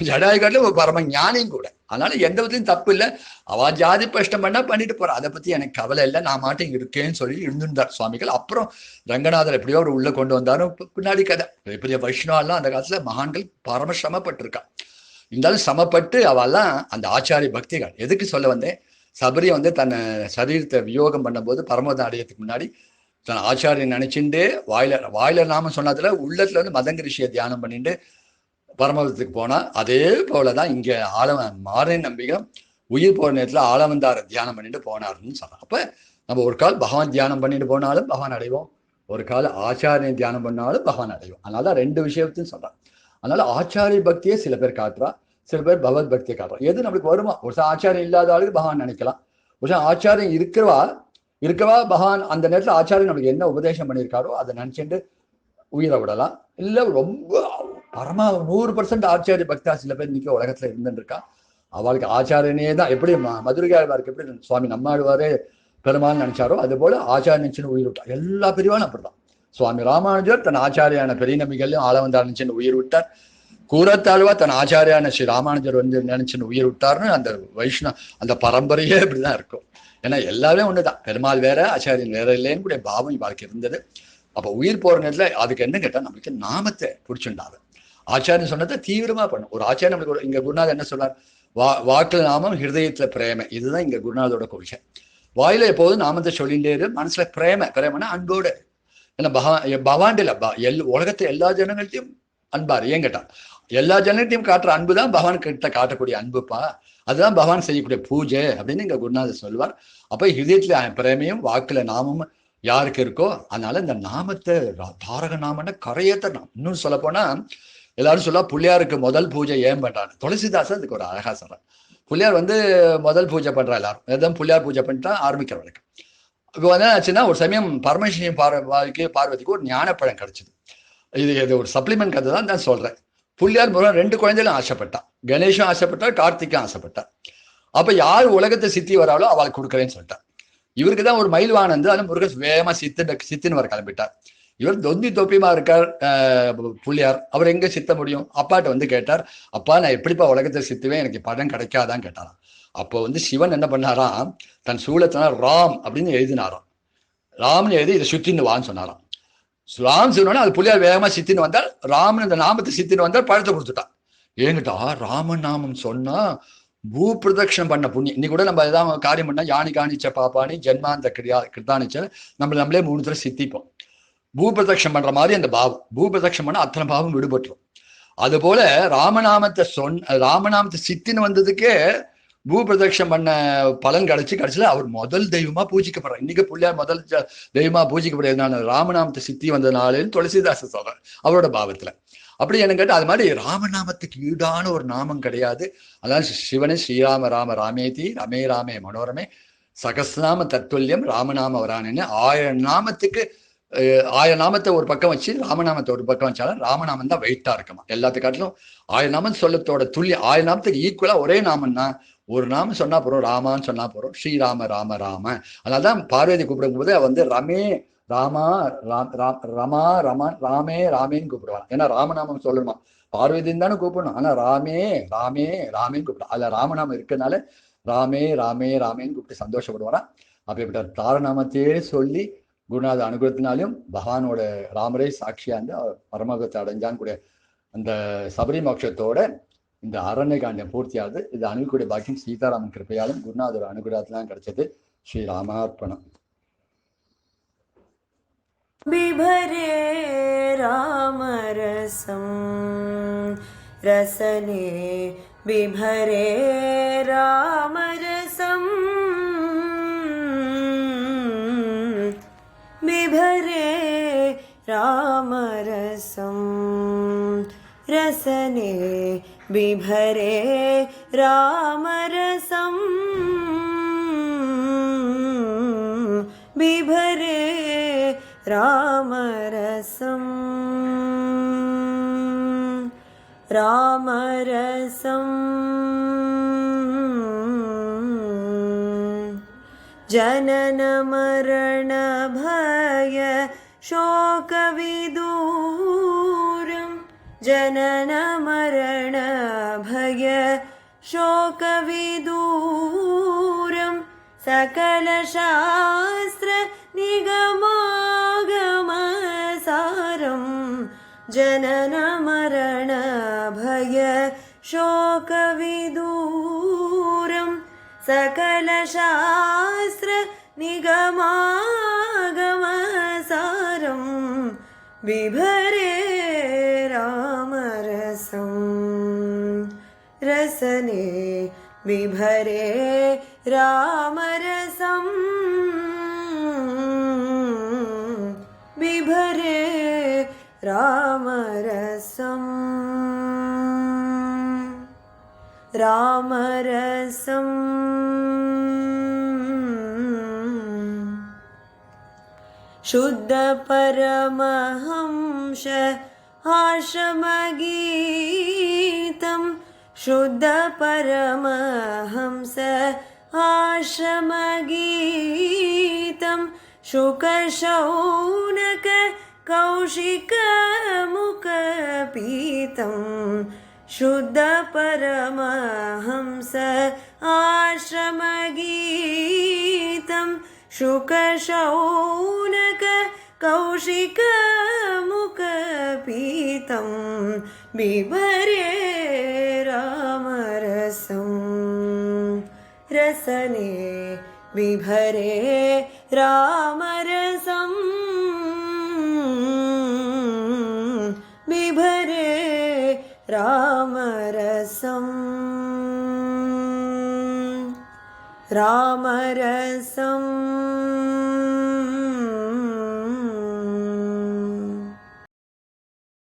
ஜடாயு காட்டிலும் பரம ஞானியும் கூட. அதனால எந்த விதத்திலையும் தப்பு இல்லை. அவ ஜாதி பிரஷ்டம் பண்ணா பண்ணிட்டு போறா, அதை பத்தி எனக்கு கவலை இல்லை, நான் மாட்டேன் இருக்கேன்னு சொல்லி இருந்திருந்தார் சுவாமிகள். அப்புறம் ரங்கநாதர் எப்படியோ அவர் உள்ள கொண்டு வந்தாரும். பின்னாடி கதை பெரிய வைஷ்ணவெல்லாம் அந்த காலத்துல மகான்கள் பரம சிரமப்பட்டிருக்கா. இருந்தாலும் சமப்பட்டு அவெல்லாம் அந்த ஆச்சாரிய பக்திகள். எதுக்கு சொல்ல வந்தேன், சபரியை வந்து தன்னை சரீரத்தை வியோகம் பண்ணும்போது பரமதம் அடையத்துக்கு முன்னாடி தன் ஆச்சாரியன் நினைச்சுட்டு வாயில நாம சொன்னதுல உள்ளத்துல வந்து மதங்க ரிஷியை தியானம் பண்ணிட்டு பரமதத்துக்கு போனா. அதே போலதான் இங்க மாறன் நம்பிக்கை உயிர் போற நேரத்துல ஆளவந்தார தியானம் பண்ணிட்டு போனாருன்னு சொல்றான். அப்ப நம்ம ஒரு கால் பகவான் தியானம் பண்ணிட்டு போனாலும் பகவான் அடைவோம், ஒரு கால ஆச்சாரியன் தியானம் பண்ணாலும் பகவான் அடைவோம். அதனாலதான் ரெண்டு விஷயத்தையும் சொல்றான். அதனால ஆச்சாரிய பக்தியை சில பேர் காட்டுறா, சில பேர் பகவத் பக்தியை காட்டுறா. எது நம்மளுக்கு வருமா? ஒரு சில ஆச்சாரியம் இல்லாத ஆளுக்கு பகவான் நினைக்கலாம், ஒரு சில ஆச்சாரியம் இருக்கவா பகவான் அந்த நேரத்துல ஆச்சாரியம் நம்மளுக்கு என்ன உபதேசம் பண்ணியிருக்காரோ அதை நினைச்சுட்டு உயிரை விடலாம். இல்ல ரொம்ப பரமா 100% ஆச்சாரிய பக்தா சில பேர் இன்னைக்கு உலகத்துல இருந்துட்டு இருக்கா, அவளுக்கு ஆச்சாரியனே தான். எப்படி மதுரையாழ்வாருக்கு எப்படி சுவாமி நம்மாழ்வாரே பெருமாள் நினைச்சாரோ அது போல ஆச்சாரிய நினைச்சுன்னு உயிர் விட்டார். எல்லா பிரிவாலும் அப்படிதான். சுவாமி ராமானுஜர் தன் ஆச்சாரியான பெரிய நம்பிகளையும் ஆளவந்தார் நினைச்சுன்னு உயிர் விட்டார். கூரத்தாழ்வா தன் ஆச்சாரியான ஸ்ரீ ராமானுஜர் வந்து நினைச்சுன்னு உயிர் விட்டார்னு அந்த அந்த பரம்பரையே இப்படிதான் இருக்கும். ஏன்னா எல்லாமே ஒண்ணுதான், பெருமாள் வேற ஆச்சாரியன் வேற இல்லைன்னு கூட பாவம் வாழ்க்கை இருந்தது. அப்ப உயிர் போற நேரத்துல அதுக்கு என்ன கேட்டா நம்மளுக்கு நாமத்தை பிடிச்சுண்டாரு. ஆச்சாரியன் சொன்னதை தீவிரமா பண்ணும். ஒரு ஆச்சாரியன் நம்மளுக்கு இங்க குருநாதர் என்ன சொல்றார், வாக்குல நாமம் ஹிருதயத்துல பிரேம, இதுதான் இங்க குருநாதோட கொள்கை. வாயில எப்போதும் நாமத்தை சொல்லிட்டே இரு, மனசுல பிரேமனா அன்போடு. ஏன்னா பகவான்ல உலகத்தை எல்லா ஜனங்கள்ட்டையும் அன்பாரு. ஏன் கேட்டா எல்லா ஜனங்கள்ட்டையும் காட்டுற அன்புதான் பகவான் கிட்ட காட்டக்கூடிய அன்புப்பா, அதுதான் பகவான் செய்யக்கூடிய பூஜை அப்படின்னு இங்க குருநாதர் சொல்வார். அப்ப ஹிருதயத்துல பிரேமையும் வாக்குல நாமமும் யாருக்கு இருக்கோ, அதனால இந்த நாமத்தை தாரக நாமன்னா கரையேற்ற நாம். இன்னும் சொல்ல போனா எல்லாரும் சொல்ல பிள்ளையாருக்கு முதல் பூஜை ஏன் பண்றாங்க, துளசிதாசன் அதுக்கு ஒரு அழகா சொல்றான். பிள்ளையார் வந்து முதல் பூஜை பண்றா, எல்லாரும் எதுவும் பிள்ளையார் பூஜை பண்ணிட்டா ஆரம்பிக்கிற வழக்கம். இப்போ வந்து ஆச்சுன்னா ஒரு சமயம் பரமேஸ்வரியும் பார்வதிக்கு ஒரு ஞானப்பழம் கிடைச்சது. இது ஒரு சப்ளிமெண்ட் கதை தான் நான் சொல்றேன். பிள்ளையார் முருகன் 2 குழந்தைகளும் ஆசைப்பட்டா, கணேஷும் ஆசைப்பட்டா, கார்த்திக்கும் ஆசைப்பட்டா. அப்ப யார் உலகத்தை சித்தி வராளோ அவளுக்கு கொடுக்குறேன்னு சொல்லிட்டா. இவருக்கு தான் ஒரு மயில் வானந்து, அதனால முருகன் வேகமா சித்தின்னு வர கிளம்பிட்டார். இவர் தொந்தி தொப்பியமா இருக்கார் புள்ளியார், அவர் எங்க சித்த முடியும்? அப்பாட்ட வந்து கேட்டார், அப்பா நான் எப்படிப்பா உலகத்தை சித்துவேன், எனக்கு படம் கிடைக்காதான் கேட்டாராம். அப்போ வந்து சிவன் என்ன பண்ணாராம், தன் சூலத்தினால ராம் அப்படின்னு எழுதினாராம். ராம்னு எழுதி இதை சுத்தின்னு வான்னு சொன்னாராம். ராம் சொன்னோன்னா அது புள்ளியார் வேகமா சித்தின்னு வந்தால், ராமன் இந்த நாமத்தை சித்தின்னு வந்தால் பழத்தை கொடுத்துட்டான். ஏங்கிட்டா ராமன் நாமம் சொன்னா பூப்பிரதட்சணம் பண்ண புண்ணியம். இன்னைக்கு கூட நம்ம ஏதாவது காரியம் பண்ணா யானி காணிச்ச பாப்பானி ஜென்மாந்த கிருதானிச்ச நம்மளே 3 தடவை சித்திப்போம். பூபிரதட்சம் பண்ற மாதிரி அந்த பாவம், பூபிரதட்சம் பண்ண அத்தனை பாவம் விடுபட்டுரும். அது போல ராமநாமத்தை சித்தின்னு வந்ததுக்கே பூபிரதட்சம் பண்ண பலன் கடைசியில அவர் முதல் தெய்வமா பூஜிக்கப்படுறார். இன்னைக்கு பிள்ளையார் முதல் தெய்வமா பூஜிக்கப்படுறதுனால ராமநாமத்தை சித்தி வந்ததுனாலேன்னு துளசிதாச சொல்றார் அவரோட பாவத்துல. அப்படி என்ன கேட்டா அது மாதிரி ராமநாமத்துக்கு ஈடான ஒரு நாமம் கிடையாது. அதான் சிவனே ஸ்ரீராம ராம ராமேதி ரமே ராமே மனோரமே சகஸ்நாம தத்துல்யம் ராமநாம வரானேன்னு 1000 நாமத்துக்கு 1000 நாமத்தை ஒரு பக்கம் வச்சு ராமநாமத்தை ஒரு பக்கம் வச்சாலும் ராமநாமம் தான் வெயிட்டா இருக்குமா. எல்லாத்துக்காட்டிலும் 1000 நாமம் சொல்லத்தோட துல்லியம் 1000 நாமத்துக்கு ஈக்குவலா ஒரே நாமம் தான். ஒரு நாமம் சொன்னா போறோம், ராமான்னு சொன்னா போறோம், ஸ்ரீராம ராம ராம. அதனால்தான் பார்வதி கூப்பிடும் போது ரமே ராமா ரமா ரமா ராமே ராமேன்னு கூப்பிடுவாங்க. ஏன்னா ராமநாமம் சொல்லணுமா, பார்வதின்னு தானே கூப்பிடணும். ஆனா ராமே ராமே ராமேன்னு கூப்பிடும். அதுல ராமநாமம் இருக்கிறதுனால ராமே ராமே ராமேன்னு கூப்பிட்டு சந்தோஷப்படுவாராம். அப்படிப்பட்ட தாரநாமத்தையே சொல்லி குருநாத அனுகிரகத்தினாலும் பகவானோட ராமரே சாட்சியா இருந்து பரமபதத்தை அடைஞ்சான்னு கூட அந்த சபரி மோட்சத்தோட இந்த அரண்ய காண்டம் பூர்த்தியாகுது. இது அணுகக்கூடிய பாக்கியம் சீதாராமன் கிருப்பையாலும் குருநாதோட அனுகிரகத்திலாம் கிடைச்சது. ஸ்ரீ ராமார்ப்பணம். बिभरे रामरसं रसने बिभरे रामरसं बिभरे रामरसं रसने बिभरे रामरसं बिभरे रामरसं रामरसं जनन मरण भय शोकविदूरं जनन मरण भय शोकविदूरं सकल शास्त्र निगमागमसारं जनन मरण भय शोकविदूरं सकल शास्त्र निगमागमसारं बिभरे रामरसं रसने बिभरे रामरसं बिभरे रामरसं रामरसं शुद्ध परमहंस आश्रमगीतं शुद्ध परमहंस आश्रमगीतं शुकशौनक कौशिकमुखपीतं शुद्ध परमहंस आश्रमगीतं शुकशौनक कौशिकमुखपीतं बिभरे रामरसं रसने बिभरे रामरसं बिभरे रामरसं रामरसं